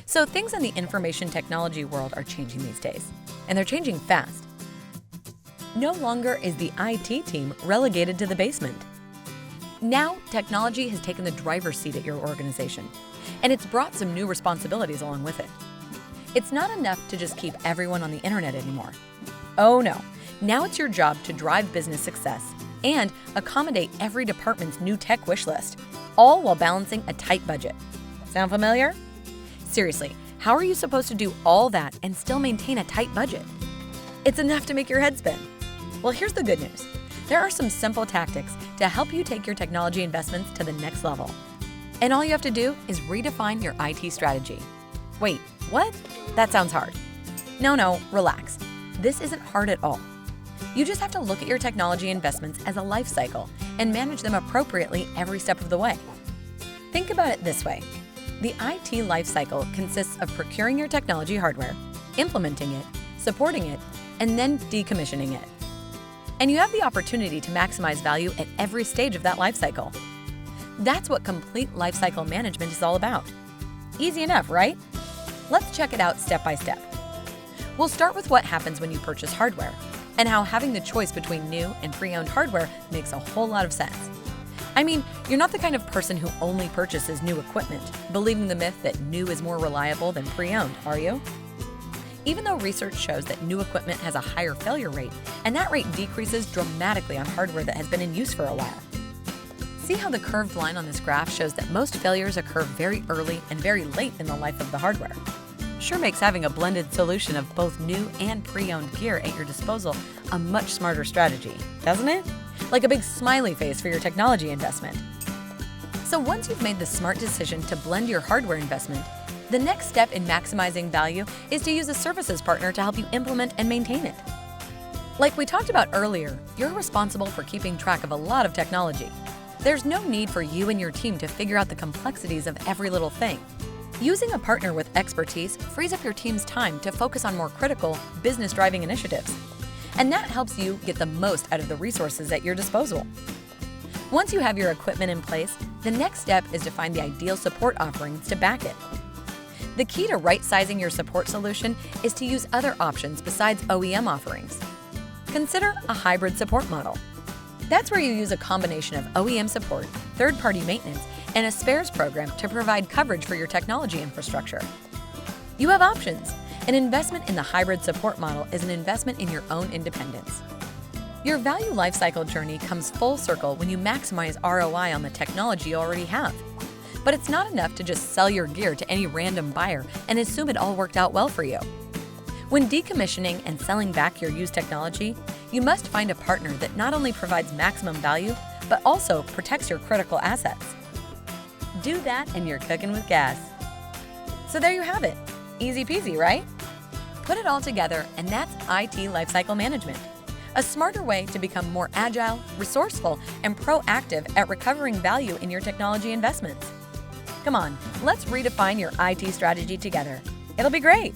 So things in the information technology world are changing these days, and they're changing fast. No longer is the IT team relegated to the basement. Now, technology has taken the driver's seat at your organization, and it's brought some new responsibilities along with it. It's not enough to just keep everyone on the internet anymore. Oh no, now it's your job to drive business success and accommodate every department's new tech wish list, all while balancing a tight budget. Sound familiar? Seriously, how are you supposed to do all that and still maintain a tight budget? It's enough to make your head spin. Well, here's the good news. There are some simple tactics to help you take your technology investments to the next level. And all you have to do is redefine your IT strategy. Wait, what? That sounds hard. No, relax. This isn't hard at all. You just have to look at your technology investments as a life cycle and manage them appropriately every step of the way. Think about it this way. The IT life cycle consists of procuring your technology hardware, implementing it, supporting it, and then decommissioning it. And you have the opportunity to maximize value at every stage of that life cycle. That's what complete lifecycle management is all about. Easy enough, right? Let's check it out step by step. We'll start with what happens when you purchase hardware and how having the choice between new and pre-owned hardware makes a whole lot of sense. I mean, you're not the kind of person who only purchases new equipment, believing the myth that new is more reliable than pre-owned, are you? Even though research shows that new equipment has a higher failure rate, and that rate decreases dramatically on hardware that has been in use for a while. See how the curved line on this graph shows that most failures occur very early and very late in the life of the hardware. Sure makes having a blended solution of both new and pre-owned gear at your disposal a much smarter strategy, doesn't it? Like a big smiley face for your technology investment. So once you've made the smart decision to blend your hardware investment, the next step in maximizing value is to use a services partner to help you implement and maintain it. Like we talked about earlier, you're responsible for keeping track of a lot of technology. There's no need for you and your team to figure out the complexities of every little thing. Using a partner with expertise frees up your team's time to focus on more critical, business-driving initiatives. And that helps you get the most out of the resources at your disposal. Once you have your equipment in place, the next step is to find the ideal support offerings to back it. The key to right-sizing your support solution is to use other options besides OEM offerings. Consider a hybrid support model. That's where you use a combination of OEM support, third-party maintenance, and a spares program to provide coverage for your technology infrastructure. You have options. An investment in the hybrid support model is an investment in your own independence. Your value lifecycle journey comes full circle when you maximize ROI on the technology you already have. But it's not enough to just sell your gear to any random buyer and assume it all worked out well for you. When decommissioning and selling back your used technology, you must find a partner that not only provides maximum value, but also protects your critical assets. Do that and you're cooking with gas. So there you have it. Easy peasy, right? Put it all together and that's IT lifecycle management. A smarter way to become more agile, resourceful, and proactive at recovering value in your technology investments. Come on, let's redefine your IT strategy together. It'll be great.